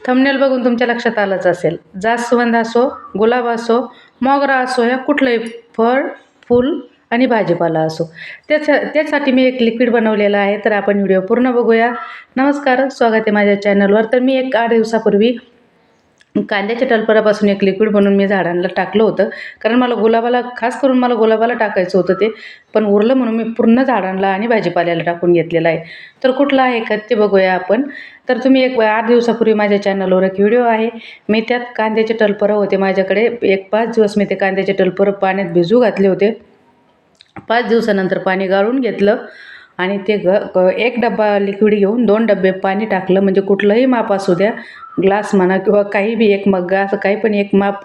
Thumbnail बघून तुमच्या लक्षात आलंच असेल. जास्वंद असो, गुलाब असो, मोगरा असो, या कुठलंही फळ, फूल आणि भाजीपाला असो, त्यासाठी मी एक लिक्विड बनवलेलं आहे. तर आपण व्हिडिओ पूर्ण बघूया. नमस्कार, स्वागत आहे माझ्या चॅनलवर. तर मी एक 8 दिवसापूर्वी कांद्याच्या टलपरापासून एक लिक्विड बनवून मी झाडांना टाकलं होतं. कारण मला गुलाबाला, खास करून मला गुलाबाला टाकायचं होतं ते, पण उरलं म्हणून मी पूर्ण झाडांना आणि भाजीपाल्याला टाकून घेतलेलं आहे. तर कुठलं आहे खत ते बघूया आपण. तर तुम्ही एक 8 दिवसापूर्वी माझ्या चॅनलवर एक व्हिडिओ आहे. मी त्यात कांद्याचे टलपरं होते माझ्याकडे. एक 5 दिवस मी ते कांद्याचे टलपरं पाण्यात भिजू घातले होते. 5 दिवसानंतर पाणी गाळून घेतलं आणि ते एक डब्बा लिक्विड घेऊन 2 डब्बे पाणी टाकलं. म्हणजे कुठलंही माप असू द्या, ग्लास म्हणा किंवा काही बी, एक मग्गा, असं काही पण एक माप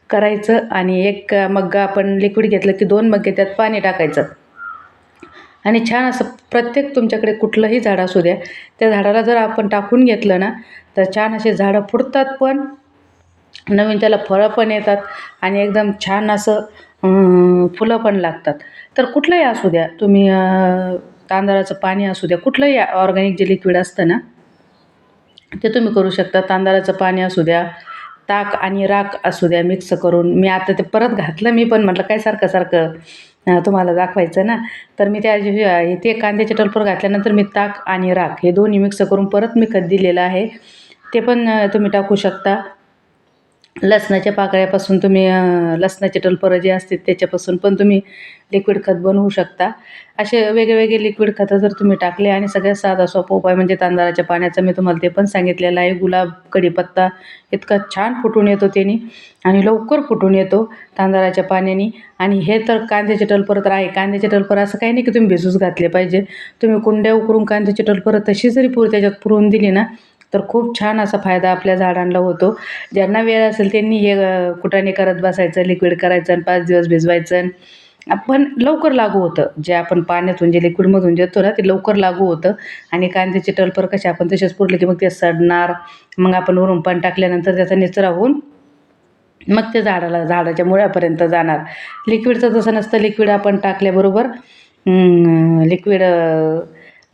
करायचं आणि एक मग्गा आपण लिक्विड घेतलं की 2 मग्गे त्यात पाणी टाकायचं. आणि छान असं प्रत्येक तुमच्याकडे कुठलंही झाड असू द्या, त्या झाडाला जर आपण टाकून घेतलं ना, तर छान असे झाडं फुटतात, पण नवीन त्याला फळं पण येतात आणि एकदम छान असं फुलं पण लागतात. तर कुठलंही असू द्या तुम्ही, तांदळाचं पाणी असू द्या, कुठलंही ऑर्गॅनिक जे लिक्विड असतं ना, ते तुम्ही करू शकता. तांदळाचं पाणी असू द्या, ताक आणि राख असू द्या, मिक्स करून. मी आता ते परत घातलं, मी पण म्हटलं काय सारखं सारखं तुम्हाला दाखवायचं ना. तर मी त्या दिवशी ते कांद्याचे टलपर घातल्यानंतर मी ताक आणि राख हे दोन्ही मिक्स करून परत मी खत दिलेलं आहे. ते पण तुम्ही टाकू शकता. लसणाच्या पाकळ्यापासून तुम्ही, लसणाचे टलपरं जे असतात त्याच्यापासून पण तुम्ही लिक्विड खत बनवू शकता. असे वेगवेगळे लिक्विड खतं जर तुम्ही टाकले, आणि सगळ्यात साधा सोपा उपाय म्हणजे तांदळाच्या पाण्याचा, मी तुम्हाला ते पण सांगितलेलं आहे. गुलाब, कढीपत्ता इतका छान फुटून येतो त्यानी, आणि लवकर फुटून येतो तांदळाच्या पाण्याने. आणि हे तर कांद्याचे टलपरं तर आहे. कांद्याचे टलपरं असं काही नाही की तुम्ही भिजूच घातले पाहिजे. तुम्ही कुंड्या उकरून कांद्याचे टलपरं तशी जरी त्याच्यात पुरवून दिली ना, तर खूप छान असा फायदा आपल्या झाडांना होतो. ज्यांना वेळ असेल त्यांनी हे कुटाणे करत बसायचं, लिक्विड करायचं आणि 5 दिवस भिजवायचं. आपण लवकर लागू होतं. जे आपण पाण्यातून जे लिक्विडमधून देतो ना, ते लवकर लागू होतं. आणि कांद्याचे टलपर कसे आपण तसेच पुरले की मग ते सडणार. मग आपण वरून पाणी टाकल्यानंतर त्याचा निचरा होऊन मग ते झाडाच्या मुळापर्यंत जाणार. लिक्विडचं तसं नसतं. लिक्विड आपण टाकल्याबरोबर लिक्विड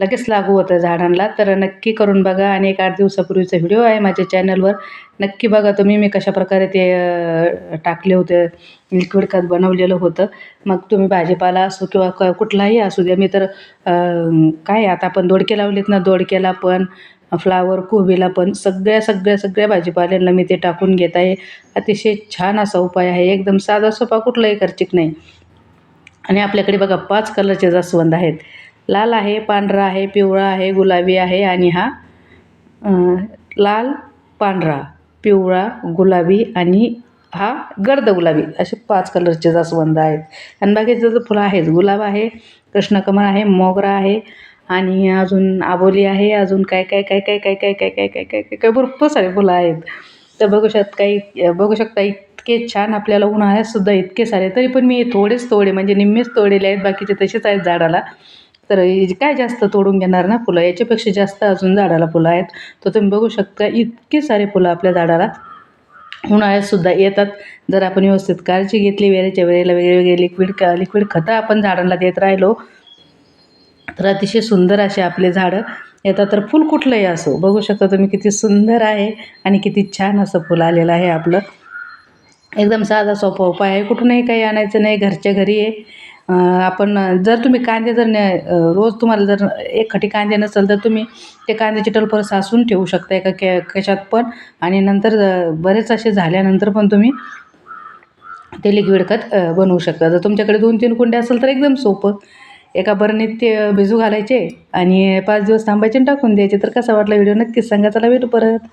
लगेच लागू होतं झाडांना. तर नक्की करून बघा. आणि एक 8 दिवसापूर्वीचा व्हिडिओ आहे माझ्या चॅनलवर, नक्की बघा तुम्ही. मी कशाप्रकारे ते टाकले होते, लिक्विड खत बनवलेलं होतं. मग तुम्ही भाजीपाला असो किंवा कुठलाही असू द्या. मी तर काय, आता आपण दोडके लावलेत ना, दोडक्याला पण, फ्लावर, कोबीला पण, सगळ्या सगळ्या सगळ्या भाजीपाल्यांना मी ते टाकून घेत आहे. अतिशय छान असा उपाय आहे. एकदम साधा सोपा, कुठलाही खर्चिक नाही. आणि आपल्याकडे बघा 5 कलरचे जास्वंद आहेत. लाल आहे, पांढरा आहे, पिवळा आहे, गुलाबी आहे, आणि हा लाल, पांढरा, पिवळा, गुलाबी आणि हा गर्द गुलाबी, असे 5 कलरचे जास्वंद आहेत. आणि बाकीचं तर फुलं आहेच. गुलाब आहे, कृष्णकमळ आहे, मोगरा आहे, आणि अजून आबोली आहे. अजून काय काय काय काय काय काय काय काय काय काय काय काय भरपूर सारे फुलं आहेत. तर बघू शकता इतके छान आपल्याला उन्हाळ्यात सुद्धा इतके सारे. तरी पण मी थोडेच म्हणजे निम्मेच तोडलेले आहेत, बाकीचे तसेच आहेत झाडाला. तर काय जास्त तोडून घेणार ना फुलं, याच्यापेक्षा जास्त अजून झाडाला फुलं आहेत. तर तुम्ही बघू शकता इतके सारे फुलं आपल्या झाडाला उन्हाळ्यात सुद्धा येतात. जर आपण व्यवस्थित काळजी घेतली, वेळेच्या वेळेला वेगवेगळे लिक्विड खतं आपण झाडांना देत राहिलो, तर अतिशय सुंदर असे आपले झाडं येतात. तर फूल कुठलंही असो, बघू शकता तुम्ही किती सुंदर आहे आणि किती छान असं फुल आलेलं आहे आपलं. एकदम साधा सोपा उपाय आहे. कुठूनही काही आणायचं नाही, घरच्या घरी आहे. आपण जर तुम्ही कांदे जर रोज तुम्हाला जर एक खटी कांदे नसेल, तर तुम्ही ते कांद्याचे टलपर साचून ठेवू शकता एका कशात पण. आणि नंतर बरेच असे झाल्यानंतर पण तुम्ही ते लिक्विड खत बनवू शकता. जर तुमच्याकडे 2-3 कुंड्या असेल तर एकदम सोपं. एका बरणीत ते भिजू घालायचे आणि 5 दिवस थांबायचे आणि टाकून द्यायचे. तर कसा वाटला व्हिडिओ नक्कीच सांगा. चला भेटू परत.